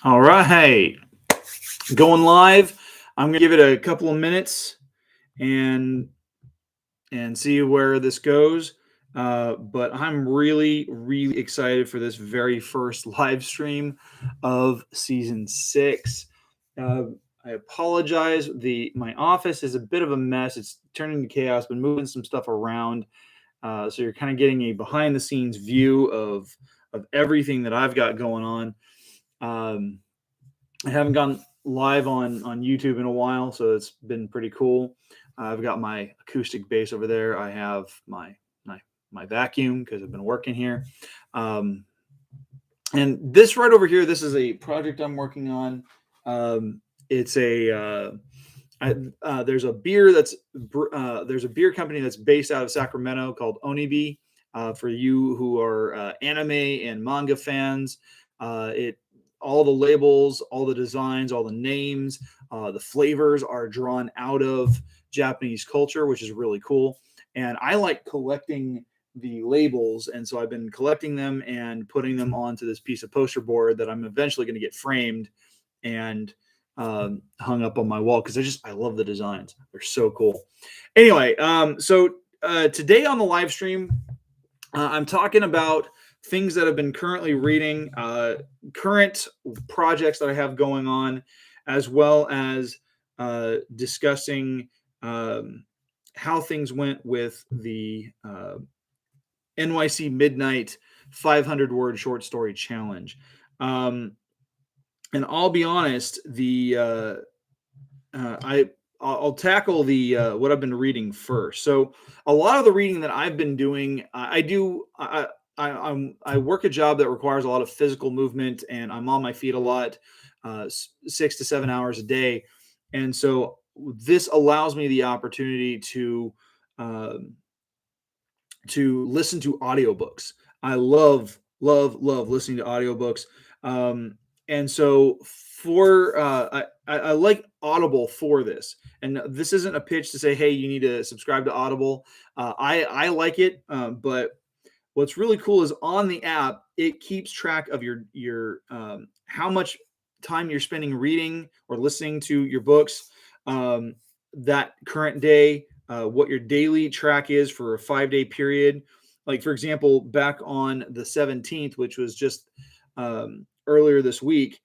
All right, going live. I'm gonna give it a couple of minutes and see where this goes. But I'm really excited for this very first live stream of season 6. Uh, I apologize. My office is a bit of a mess. It's turning into chaos. Been moving some stuff around, so you're kind of getting a behind the scenes view of everything that I've got going on. Um, I haven't gone live on YouTube in a while, so it's been pretty cool. I've got my acoustic bass over there. I have my vacuum because I've been working here, um, and this right over here. This is a project I'm working on. It's a there's a beer there's a beer company that's based out of Sacramento called Onibi. For you who are anime and manga fans, it all the labels, all the designs, all the names, the flavors are drawn out of Japanese culture, which is really cool. And I like collecting the labels, and so I've been collecting them and putting them onto this piece of poster board that I'm eventually going to get framed and hung up on my wall because I love the designs. They're so cool. Anyway, so today on the live stream, I'm talking about things that I've been currently reading, current projects that I have going on, as well as discussing how things went with the NYC Midnight 500 word short story challenge. And I'll be honest, I'll tackle the what I've been reading first. So a lot of the reading that I've been doing, I work a job that requires a lot of physical movement, and I'm on my feet a lot, 6 to 7 hours a day, and so this allows me the opportunity um, to listen to audiobooks. I love listening to audiobooks. And so I like Audible for this. And this isn't a pitch to say, hey, you need to subscribe to Audible. I like it, but what's really cool is on the app, it keeps track of your how much time you're spending reading or listening to your books that current day, what your daily track is for a 5-day period. Like, for example, back on the 17th, which was just earlier this week,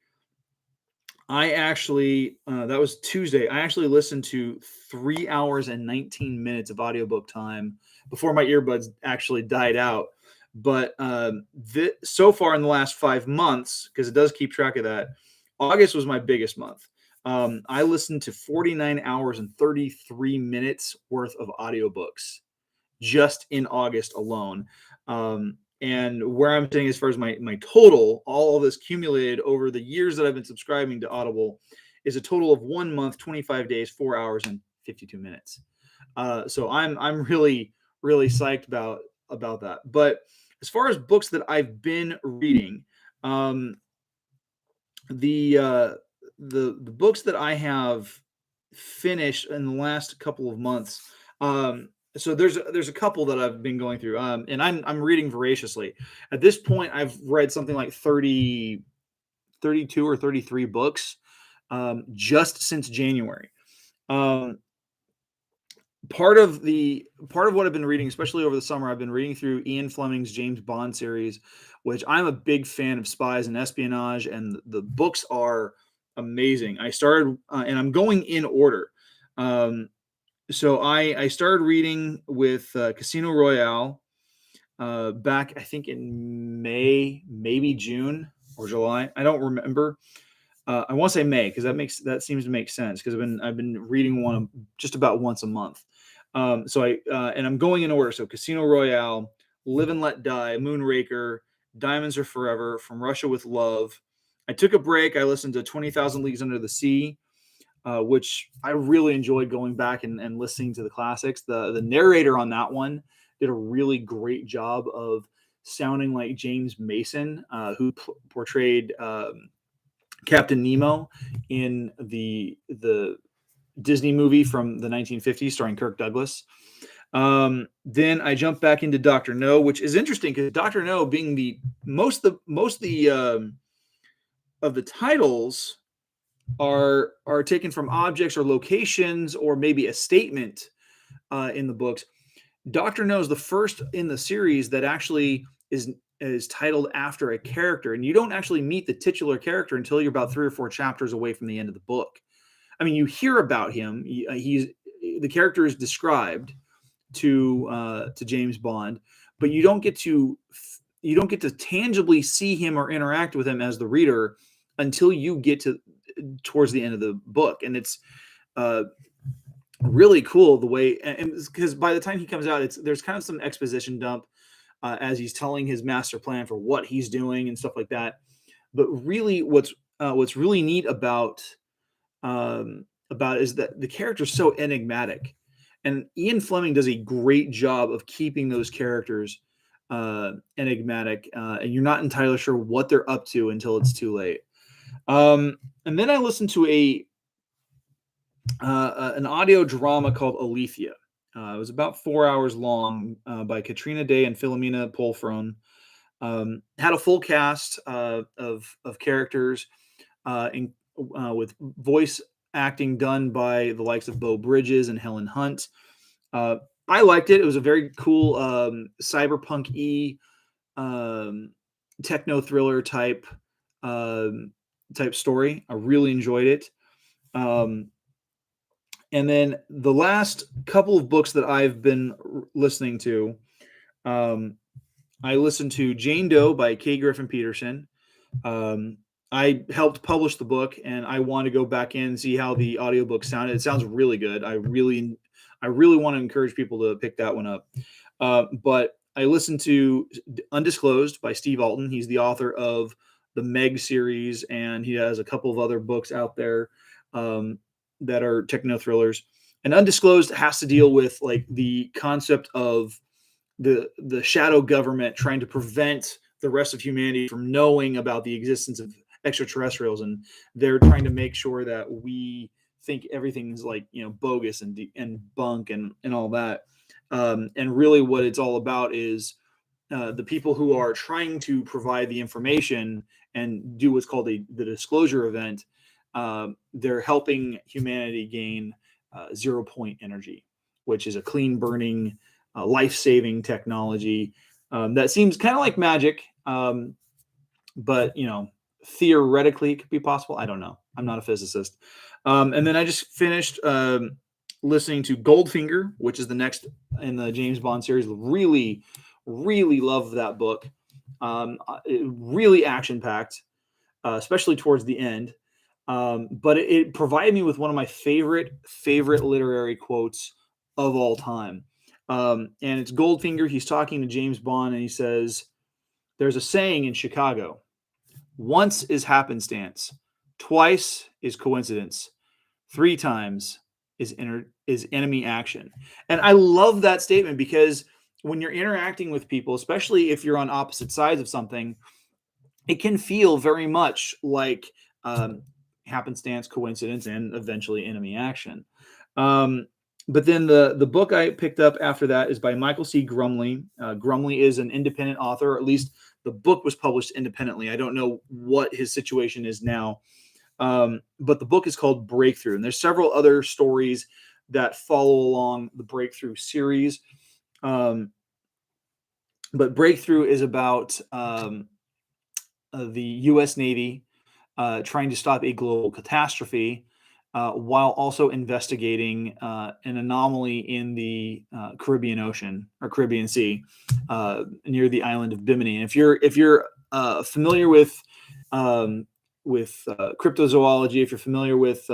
I actually, that was Tuesday, I actually listened to 3 hours and 19 minutes of audiobook time before my earbuds actually died out. But so far in the last 5 months, because it does keep track of that, August was my biggest month. I listened to 49 hours and 33 minutes worth of audiobooks just in August alone. And where I'm sitting as far as my total, all of this accumulated over the years that I've been subscribing to Audible, is a total of 1 month, 25 days, 4 hours and 52 minutes. So I'm really psyched about that. But as far as books that I've been reading, the books that I have finished in the last couple of months. So there's a couple that I've been going through, and I'm reading voraciously. At this point, I've read something like 32 or 33 books just since January. Um, part of what I've been reading, especially over the summer, I've been reading through Ian Fleming's James Bond series, which I'm a big fan of spies and espionage, and the books are amazing. I started, and I'm going in order. So I started reading with Casino Royale back, I think, in May, maybe June or July. I don't remember. I want to say May because that seems to make sense because I've been reading one just about once a month. So and I'm going in order. So Casino Royale, Live and Let Die, Moonraker, Diamonds Are Forever, From Russia with Love. I took a break. I listened to 20,000 Leagues Under the Sea, which I really enjoyed going back and listening to the classics. The narrator on that one did a really great job of sounding like James Mason, who portrayed Captain Nemo in the Disney movie from the 1950s starring Kirk Douglas. Then I jumped back into Dr. No, which is interesting because Dr. No being the most of the the titles are taken from objects or locations or maybe a statement in the books. Dr. No is the first in the series that actually is titled after a character, and you don't actually meet the titular character until you're about 3 or 4 chapters away from the end of the book. I mean, you hear about him. The character is described to James Bond, but you don't get to tangibly see him or interact with him as the reader until you get towards the end of the book. And it's really cool the way, and because by the time he comes out, there's kind of some exposition dump as he's telling his master plan for what he's doing and stuff like that. But really, what's really neat about is that the character's so enigmatic, and Ian Fleming does a great job of keeping those characters enigmatic, and you're not entirely sure what they're up to until it's too late. And then I listened to an audio drama called Alethea. It was about 4 hours long by Katrina Day and Philomena Polfron. Had a full cast of characters with voice acting done by the likes of Beau Bridges and Helen Hunt. I liked it. It was a very cool cyberpunk-y techno thriller type story. I really enjoyed it. And then the last couple of books that I've been listening to, I listened to Jane Doe by K. Griffin Peterson. I helped publish the book, and I want to go back in and see how the audiobook sounded. It sounds really good. I really want to encourage people to pick that one up. But I listened to Undisclosed by Steve Alton. He's the author of the Meg series, and he has a couple of other books out there that are techno thrillers. And Undisclosed has to deal with like the concept of the shadow government trying to prevent the rest of humanity from knowing about the existence of extraterrestrials, and they're trying to make sure that we think everything's like, bogus and bunk and all that. And really what it's all about is the people who are trying to provide the information and do what's called the disclosure event. They're helping humanity gain 0 point energy, which is a clean burning, life-saving technology that seems kind of like magic, but theoretically it could be possible. I don't know. I'm not a physicist. And then I just finished listening to Goldfinger, which is the next in the James Bond series. Really, really love that book. Really action-packed, especially towards the end. But it provided me with one of my favorite literary quotes of all time. And it's Goldfinger. He's talking to James Bond, and he says, "There's a saying in Chicago: once is happenstance, twice is coincidence, 3 times is enemy action." And I love that statement because when you're interacting with people, especially if you're on opposite sides of something, it can feel very much like happenstance, coincidence, and eventually enemy action. But then the book I picked up after that is by Michael C. Grumley. Grumley is an independent author, or at least the book was published independently. I don't know what his situation is now. But the book is called Breakthrough, and there's several other stories that follow along the Breakthrough series. But Breakthrough is about the U.S. Navy trying to stop a global catastrophe while also investigating an anomaly in the Caribbean Ocean or Caribbean Sea near the island of Bimini. And if you're familiar with cryptozoology, if you're familiar with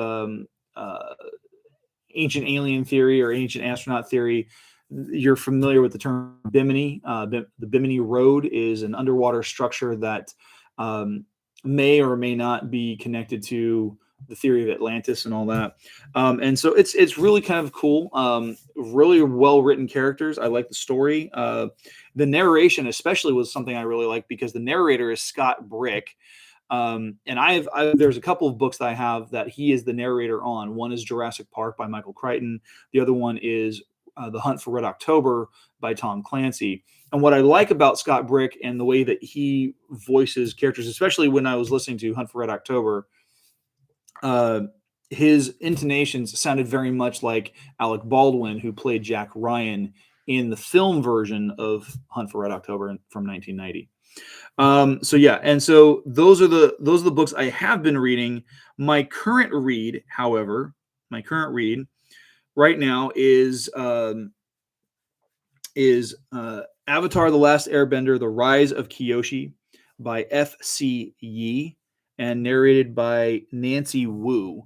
ancient alien theory or ancient astronaut theory, you're familiar with the term Bimini. The Bimini Road is an underwater structure that may or may not be connected to the theory of Atlantis and all that. And so it's really kind of cool. Really well-written characters. I like the story. The narration especially was something I really liked because the narrator is Scott Brick. And there's a couple of books that I have that he is the narrator on. One is Jurassic Park by Michael Crichton. The other one is The Hunt for Red October by Tom Clancy. And what I like about Scott Brick and the way that he voices characters, especially when I was listening to Hunt for Red October, his intonations sounded very much like Alec Baldwin, who played Jack Ryan in the film version of Hunt for Red October from 1990. So yeah, and so those are the books I have been reading. My current read, however, right now is Avatar: The Last Airbender: The Rise of Kyoshi by F.C. Yee and narrated by Nancy Wu.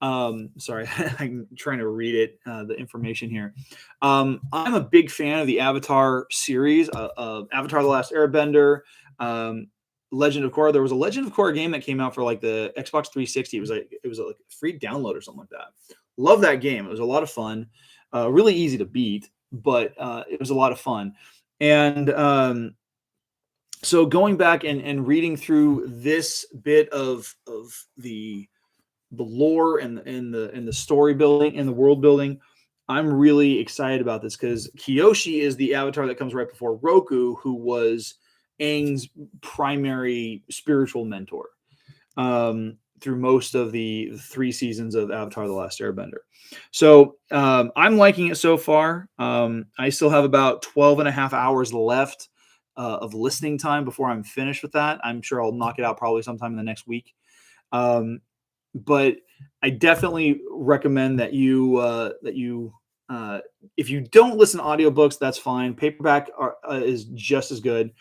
Sorry, I'm trying to read it, the information here. I'm a big fan of the Avatar series, of Avatar: The Last Airbender, Legend of Korra. There was a Legend of Korra game that came out for like the Xbox 360. It was like a free download or something like that. Love that game. It was a lot of fun. Really easy to beat, but it was a lot of fun. And so going back and reading through this bit of the lore and the story building and the world building, I'm really excited about this because Kyoshi is the avatar that comes right before Roku, who was Aang's primary spiritual mentor through most of the 3 seasons of Avatar: The Last Airbender. So I'm liking it so far. I still have about 12 and a half hours left of listening time before I'm finished with that. I'm sure I'll knock it out probably sometime in the next week. But I definitely recommend that you if you don't listen to audiobooks, that's fine. Paperback is just as good.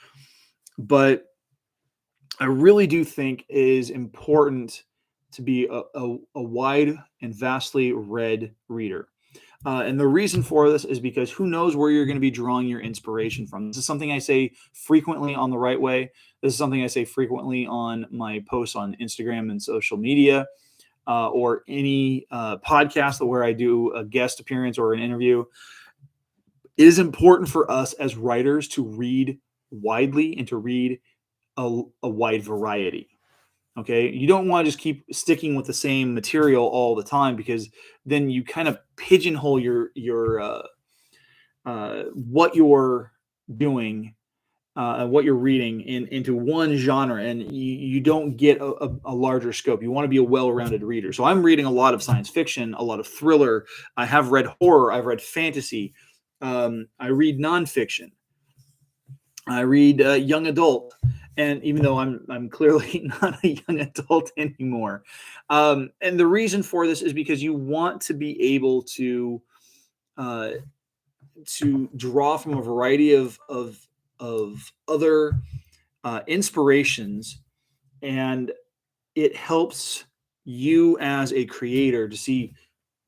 But I really do think it is important to be a wide and vastly read reader. And the reason for this is because who knows where you're going to be drawing your inspiration from. This is something I say frequently on The Right Way. This is something I say frequently on my posts on Instagram and social media, or any podcast where I do a guest appearance or an interview. It is important for us as writers to read widely and to read a wide variety. Okay, you don't want to just keep sticking with the same material all the time, because then you kind of pigeonhole your what you're doing, what you're reading into one genre, and you don't get a larger scope. You want to be a well-rounded reader. So I'm reading a lot of science fiction, a lot of thriller. I have read horror. I've read fantasy. I read nonfiction. I read young adult. And even though I'm clearly not a young adult anymore, and the reason for this is because you want to be able to draw from a variety of other inspirations, and it helps you as a creator to see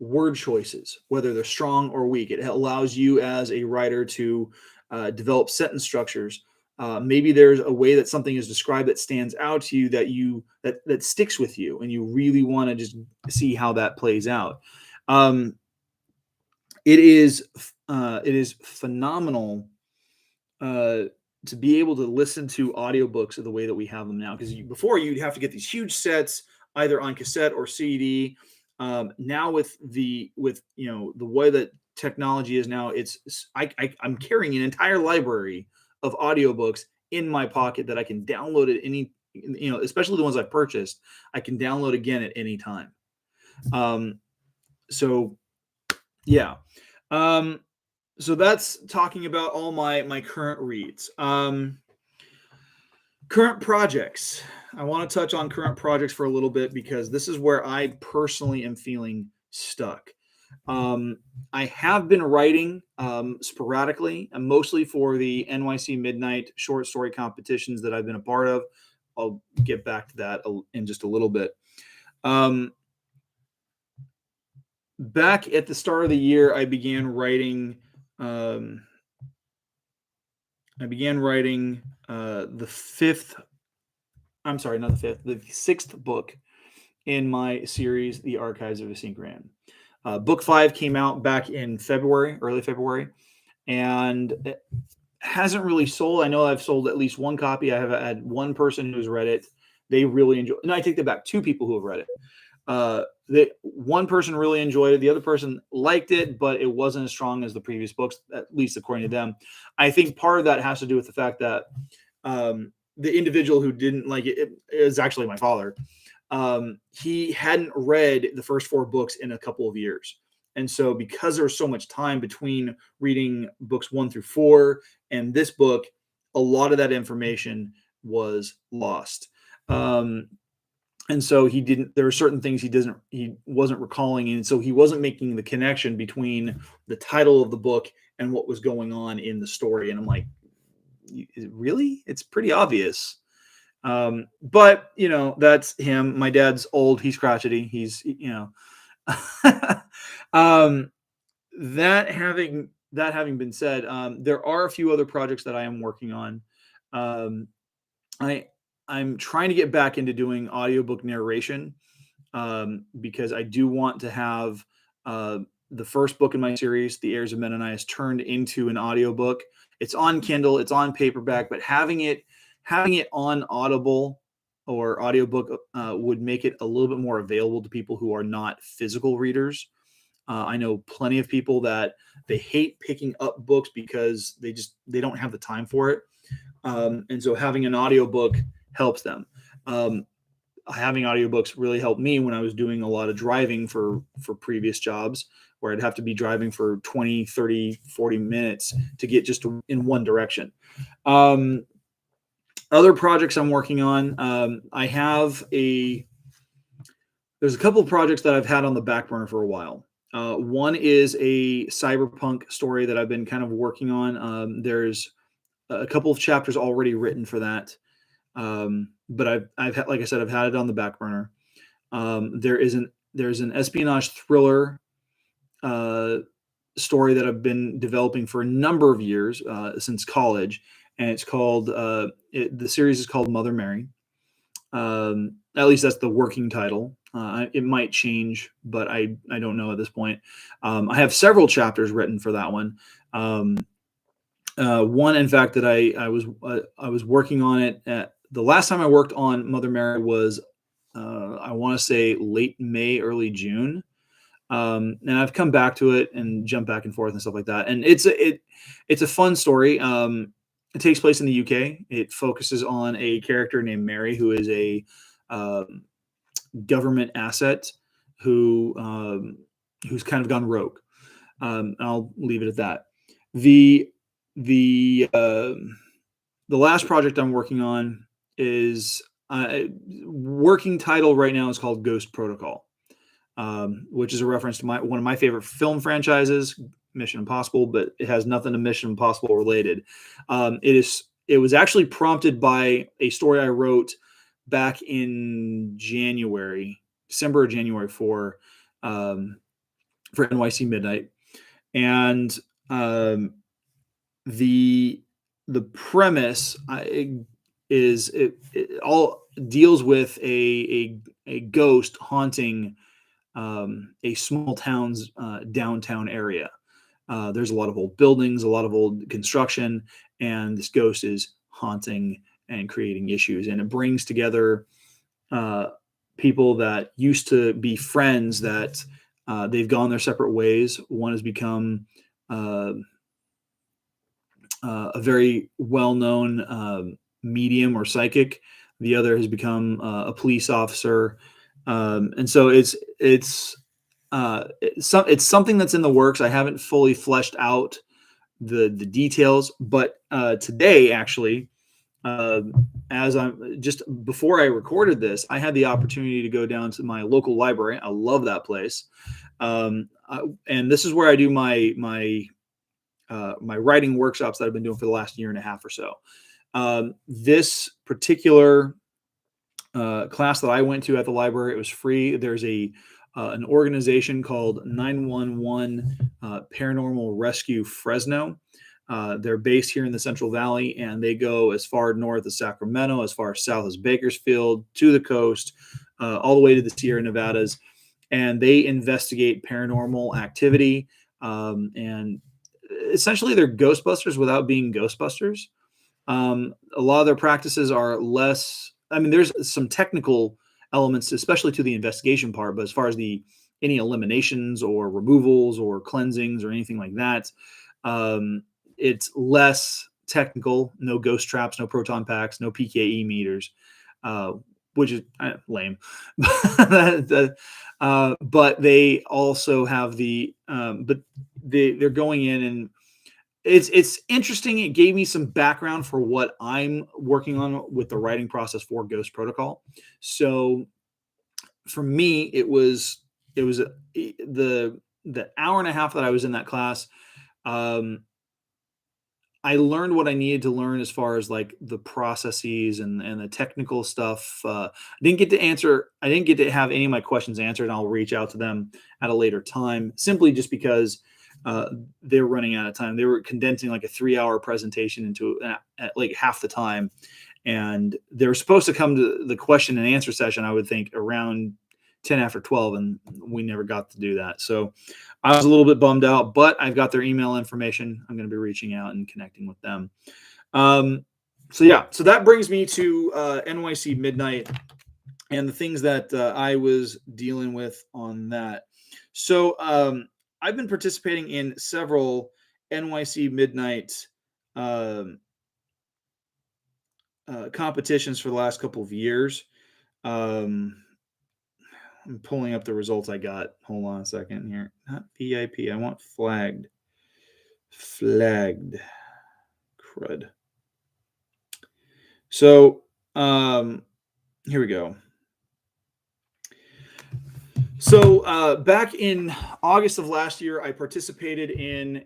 word choices, whether they're strong or weak. It allows you as a writer to develop sentence structures. Maybe there's a way that something is described that stands out to you, that sticks with you, and you really want to just see how that plays out. It is phenomenal to be able to listen to audiobooks the way that we have them now. Because before, you'd have to get these huge sets either on cassette or CD. Now with the way that technology is now, I'm carrying an entire library of audiobooks in my pocket that I can download at any, especially the ones I've purchased, I can download again at any time. So yeah. So that's talking about all my current reads. Current projects. I want to touch on current projects for a little bit, because this is where I personally am feeling stuck. I have been writing sporadically, and mostly for the NYC Midnight short story competitions that I've been a part of. I'll get back to that in just a little bit. Back at the start of the year, I began writing the sixth book in my series, The Archives of Asinkran. Book 5 came out back in early February, and it hasn't really sold. I know I've sold at least one copy. I have had one person who's read it. They really enjoy it. No, I take that back. 2 people who have read it. one person really enjoyed it, the other person liked it, but it wasn't as strong as the previous books, at least according to them. I think part of that has to do with the fact that the individual who didn't like it is actually my father. He hadn't read the first 4 books in a couple of years. And so because there was so much time between reading books 1 through 4 and this book, a lot of that information was lost. And so there were certain things he wasn't recalling. And so he wasn't making the connection between the title of the book and what was going on in the story. And I'm like, really? It's pretty obvious. But that's him. My dad's old. He's crotchety. He's, that having been said, there are a few other projects that I am working on. I'm trying to get back into doing audiobook narration, because I do want to have the first book in my series, The Heirs of Menonias, turned into an audiobook. It's on Kindle, it's on paperback, but having it on Audible or audiobook would make it a little bit more available to people who are not physical readers. I know plenty of people that they hate picking up books because they don't have the time for it. And so having an audiobook helps them. Having audiobooks really helped me when I was doing a lot of driving for previous jobs, where I'd have to be driving for 20, 30, 40 minutes to get just in one direction. Other projects I'm working on, there's a couple of projects that I've had on the back burner for a while. One is a cyberpunk story that I've been kind of working on. There's a couple of chapters already written for that. But I've had, like I said, I've had it on the back burner. There's an espionage thriller story that I've been developing for a number of years, since college, and it's called the series is called Mother Mary. At least that's the working title. It might change, but I don't know at this point. I have several chapters written for that one. One, in fact, that I was working on it the last time I worked on Mother Mary was, I want to say late May, early June. And I've come back to it and jumped back and forth and stuff like that. And it's a fun story. It takes place in the UK. It focuses on a character named Mary, who is a government asset who's kind of gone rogue. I'll leave it at that. The last project I'm working on is working title right now is called Ghost Protocol, which is a reference to one of my favorite film franchises, Mission Impossible, but it has nothing to Mission Impossible related. It was actually prompted by a story I wrote back in December or January for NYC Midnight, and the premise is it all deals with a ghost haunting a small town's downtown area. There's a lot of old buildings, a lot of old construction, and this ghost is haunting and creating issues. And it brings together people that used to be friends that they've gone their separate ways. One has become a very well-known medium or psychic. The other has become a police officer, and so it's something that's in the works. I haven't fully fleshed out the details, but today, actually, as I'm just before I recorded this, I had the opportunity to go down to my local library. I love that place, and this is where I do my writing workshops that I've been doing for the last year and a half or so. This particular class that I went to at the library, it was free. There's an organization called 911 Paranormal Rescue Fresno. They're based here in the Central Valley, and they go as far north as Sacramento, as far south as Bakersfield, to the coast, all the way to the Sierra Nevadas. And they investigate paranormal activity. And essentially, they're Ghostbusters without being Ghostbusters. A lot of their practices are less, I mean, there's some technical elements, especially to the investigation part. But as far as any eliminations or removals or cleansings or anything like that, it's less technical. No ghost traps, no proton packs, no PKE meters, which is lame. But they also have but they're going in, and it's interesting. It gave me some background for what I'm working on with the writing process for Ghost Protocol. So for me, it was the hour and a half that I was in that class. I learned what I needed to learn as far as like the processes and the technical stuff. I didn't get to have any of my questions answered, and I'll reach out to them at a later time, simply just because they're running out of time. They were condensing like a 3-hour presentation into at like half the time. And they were supposed to come to the question and answer session, I would think, around 10 after 12, and we never got to do that. So I was a little bit bummed out, but I've got their email information. I'm going to be reaching out and connecting with them. So that brings me to NYC Midnight and the things that I was dealing with on that. So I've been participating in several NYC Midnight competitions for the last couple of years. I'm pulling up the results I got. Hold on a second here. Not VIP. I want flagged. Crud. So here we go. So back in August of last year, I participated in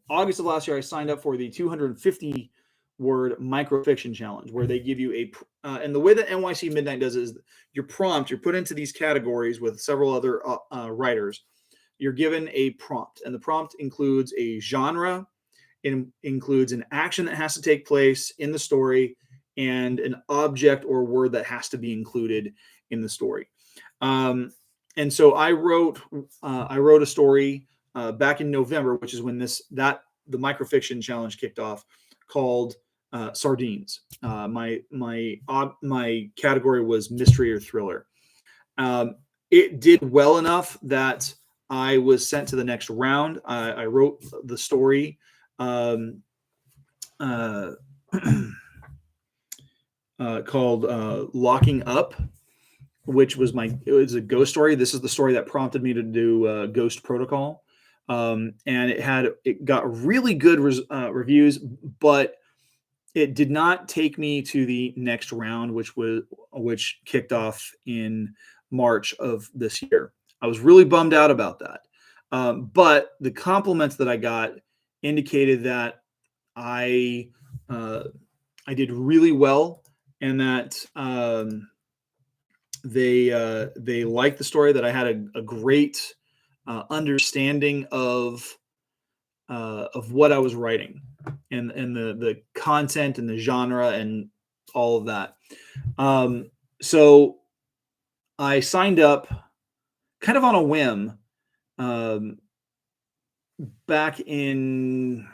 August of last year, I signed up for the 250 word microfiction challenge, where they give you and the way that NYC Midnight does it is you're put into these categories with several other writers. You're given a prompt, and the prompt includes a genre, it includes an action that has to take place in the story, and an object or word that has to be included in the story. And so I wrote a story back in November, which is when the microfiction challenge kicked off, called Sardines. My category was mystery or thriller. It did well enough that I was sent to the next round. I wrote the story called Locking Up, which was it was a ghost story. This is the story that prompted me to do Ghost Protocol. And it got really good reviews, but it did not take me to the next round, which kicked off in March of this year. I was really bummed out about that. But the compliments that I got indicated that I did really well, and that they liked the story, that I had a great understanding of what I was writing, and the content and the genre and all of that. So I signed up kind of on a whim back during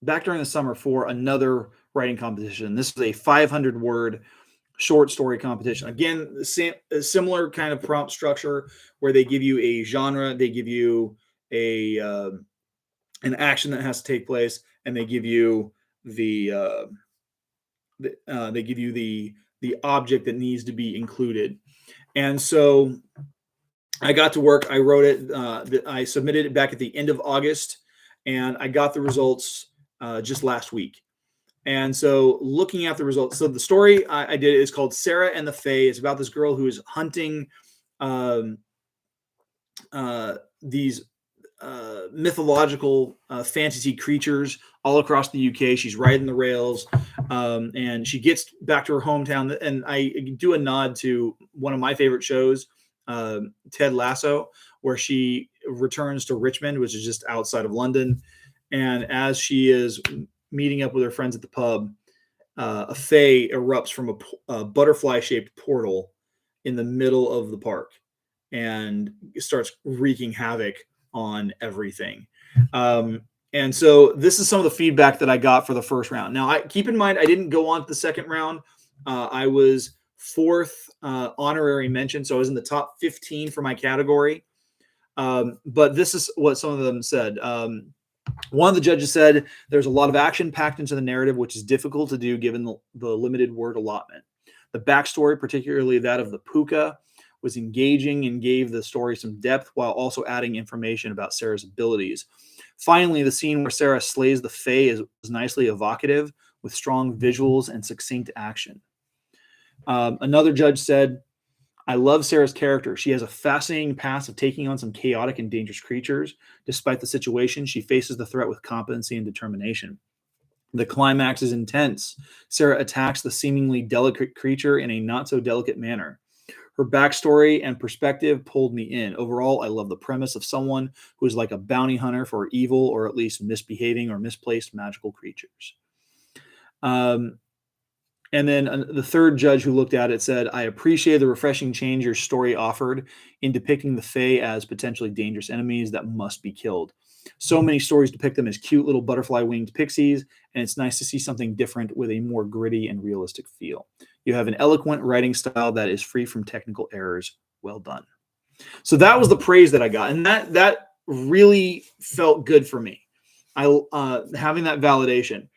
the summer for another writing competition. This is a 500 word short story competition. Again, a similar kind of prompt structure, where they give you a genre, they give you an action that has to take place, and they give you the object that needs to be included. And so I got to work. I wrote it. I submitted it back at the end of August, and I got the results just last week. And so looking at the results, so the story I did is called Sarah and the Fae. It's about this girl who is hunting these mythological fantasy creatures all across the UK. She's riding the rails, and she gets back to her hometown. And I do a nod to one of my favorite shows, Ted Lasso, where she returns to Richmond, which is just outside of London. And as she is meeting up with her friends at the pub, a fae erupts from a butterfly-shaped portal in the middle of the park and starts wreaking havoc on everything. And so this is some of the feedback that I got for the first round. Now, keep in mind, I didn't go on to the second round. I was 4th honorary mention, so I was in the top 15 for my category. But this is what some of them said. One of the judges said there's a lot of action packed into the narrative, which is difficult to do given the limited word allotment. The backstory, particularly that of the Puka, was engaging and gave the story some depth while also adding information about Sarah's abilities. Finally, the scene where Sarah slays the Fae is nicely evocative with strong visuals and succinct action. Another judge said, I love Sarah's character. She has a fascinating past of taking on some chaotic and dangerous creatures. Despite the situation, she faces the threat with competency and determination. The climax is intense. Sarah attacks the seemingly delicate creature in a not-so-delicate manner. Her backstory and perspective pulled me in. Overall, I love the premise of someone who is like a bounty hunter for evil or at least misbehaving or misplaced magical creatures. And then the third judge who looked at it said, I appreciate the refreshing change your story offered in depicting the Fae as potentially dangerous enemies that must be killed. So many stories depict them as cute little butterfly-winged pixies, and it's nice to see something different with a more gritty and realistic feel. You have an eloquent writing style that is free from technical errors. Well done. So that was the praise that I got, and that really felt good for me. Having that validation.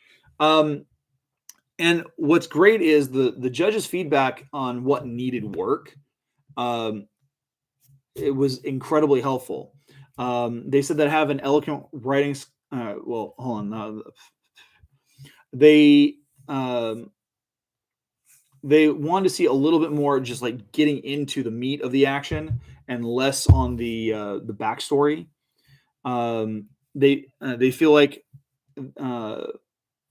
And what's great is the judges' feedback on what needed work. It was incredibly helpful. They said that I have an eloquent writing. Well, hold on. They wanted to see a little bit more, just like getting into the meat of the action and less on the backstory. They feel like.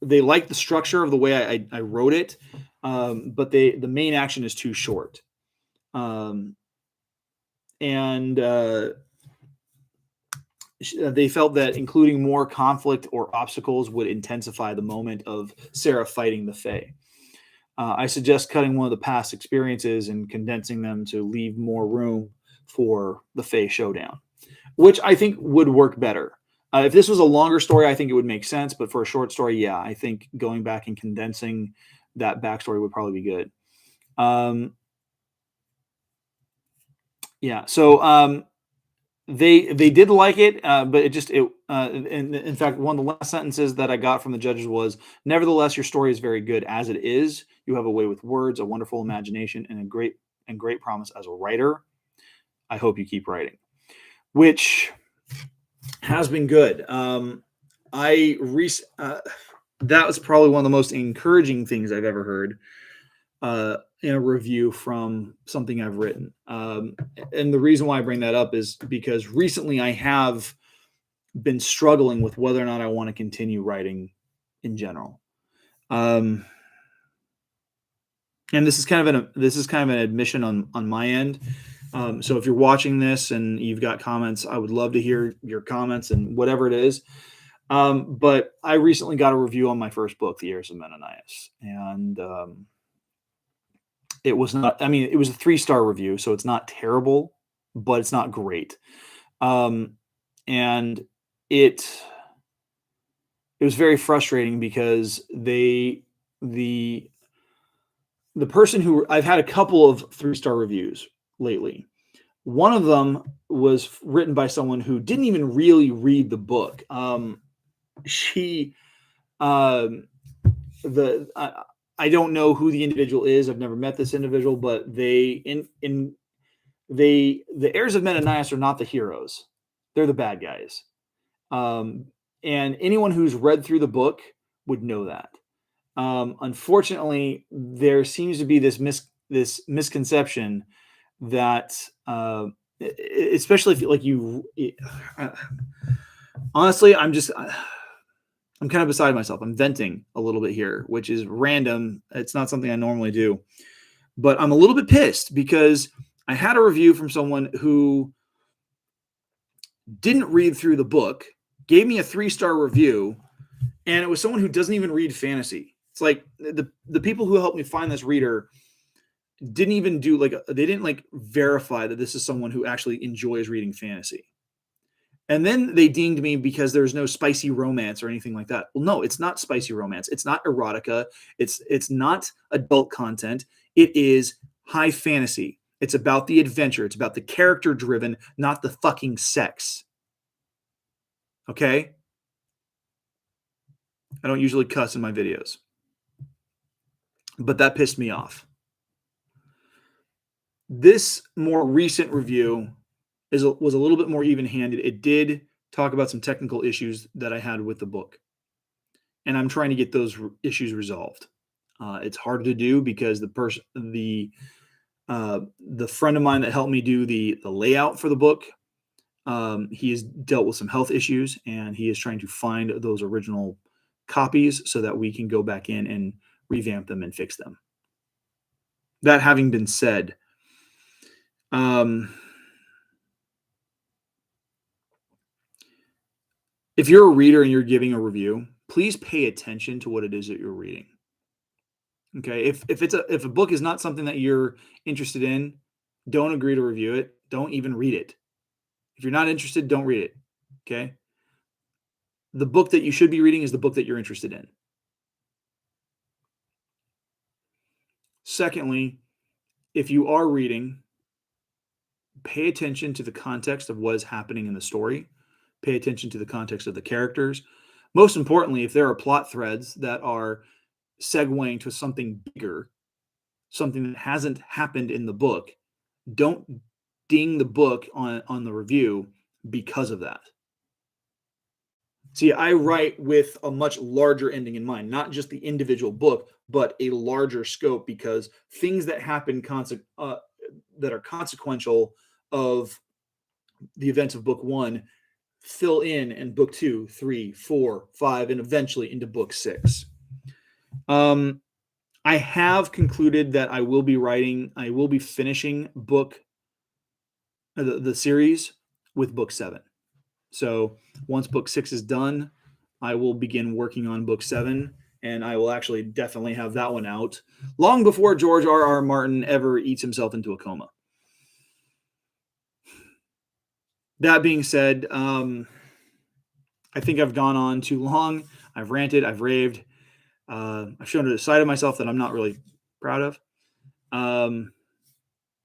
They like the structure of the way I wrote it, but the main action is too short. They felt that including more conflict or obstacles would intensify the moment of Sarah fighting the Fae. I suggest cutting one of the past experiences and condensing them to leave more room for the Fae showdown, which I think would work better. If this was a longer story, I think it would make sense. But for a short story, yeah, I think going back and condensing that backstory would probably be good. So they did like it, but in fact, one of the last sentences that I got from the judges was, nevertheless, your story is very good as it is. You have a way with words, a wonderful imagination, and a great promise as a writer. I hope you keep writing, which has been good. That was probably one of the most encouraging things I've ever heard in a review from something I've written. And the reason why I bring that up is because recently I have been struggling with whether or not I want to continue writing in general. And this is kind of an admission on my end. So if you're watching this and you've got comments, I would love to hear your comments and whatever it is. But I recently got a review on my first book, The Heirs of Menonias, and it was not. I mean, it was a 3-star review, so it's not terrible, but it's not great. And it was very frustrating because the person who I've had a couple of 3-star reviews lately. One of them was written by someone who didn't even really read the book. I don't know who the individual is. I've never met this individual, but the heirs of Menonias are not the heroes. They're the bad guys. And anyone who's read through the book would know that. Unfortunately, there seems to be this misconception that especially if honestly, I'm kind of beside myself. I'm venting a little bit here, which is random. It's not something I normally do, but I'm a little bit pissed because I had a review from someone who didn't read through the book, gave me a 3-star review, and it was someone who doesn't even read fantasy. It's like the people who helped me find this reader didn't even do they didn't verify that this is someone who actually enjoys reading fantasy. And then they dinged me because there's no spicy romance or anything like that. Well, no, it's not spicy romance. It's not erotica. It's not adult content. It is high fantasy. It's about the adventure. It's about the character driven, not the fucking sex. Okay? I don't usually cuss in my videos, but that pissed me off. This more recent review was a little bit more even-handed. It did talk about some technical issues that I had with the book, and I'm trying to get those issues resolved. It's hard to do because the friend of mine that helped me do the layout for the book, he has dealt with some health issues, and he is trying to find those original copies so that we can go back in and revamp them and fix them. That having been said, if you're a reader and you're giving a review, please pay attention to what it is that you're reading. Okay, if a book is not something that you're interested in, don't agree to review it. Don't even read it. If you're not interested, don't read it. Okay? The book that you should be reading is the book that you're interested in. Secondly, if you are reading, pay attention to the context of what is happening in the story. Pay attention to the context of the characters. Most importantly, if there are plot threads that are segueing to something bigger, something that hasn't happened in the book, don't ding the book on the review because of that. See, I write with a much larger ending in mind, not just the individual book, but a larger scope, because things that happen that are consequential of the events of book 1 fill in book 2, 3, 4, 5, and eventually into book 6. I have concluded that I will be finishing the series with book 7. So once book 6 is done, I will begin working on book 7, and I will actually definitely have that one out long before George R.R. Martin ever eats himself into a coma. That being said, I think I've gone on too long. I've ranted, I've raved. I've shown a side of myself that I'm not really proud of.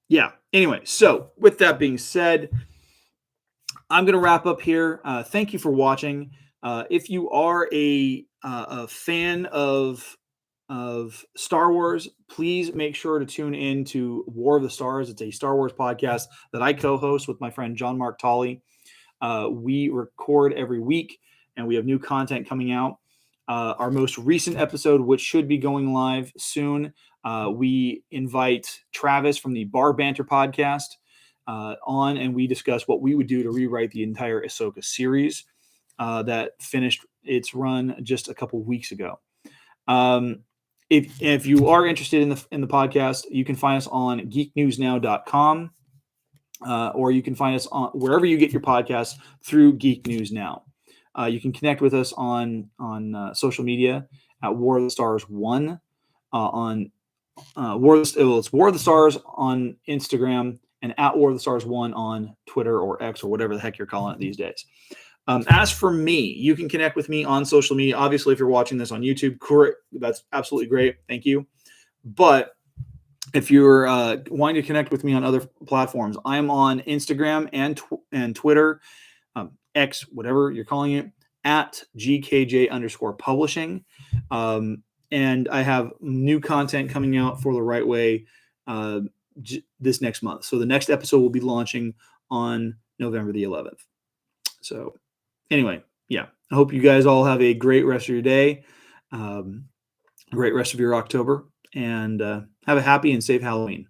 Yeah. Anyway, so with that being said, I'm going to wrap up here. Thank you for watching. If you are a fan of Star Wars, please make sure to tune in to War of the Stars. It's a Star Wars podcast that I co-host with my friend John Mark Tolley. We record every week, and we have new content coming out. Our most recent episode, which should be going live soon, we invite Travis from the Bar Banter podcast on, and we discuss what we would do to rewrite the entire Ahsoka series that finished its run just a couple weeks ago. If you are interested in the podcast, you can find us on geeknewsnow.com, or you can find us on wherever you get your podcasts through Geek News Now. You can connect with us on social media at War of the Stars 1 on it's War of the Stars on Instagram, and at War of the Stars 1 on Twitter or X or whatever the heck you're calling it these days. As for me, you can connect with me on social media. Obviously, if you're watching this on YouTube, that's absolutely great. Thank you. But if you're wanting to connect with me on other platforms, I'm on Instagram and Twitter, X, whatever you're calling it, at GKJ_publishing. And I have new content coming out for The Right Way this next month. So the next episode will be launching on November the 11th. So anyway, yeah, I hope you guys all have a great rest of your day, great rest of your October, and have a happy and safe Halloween.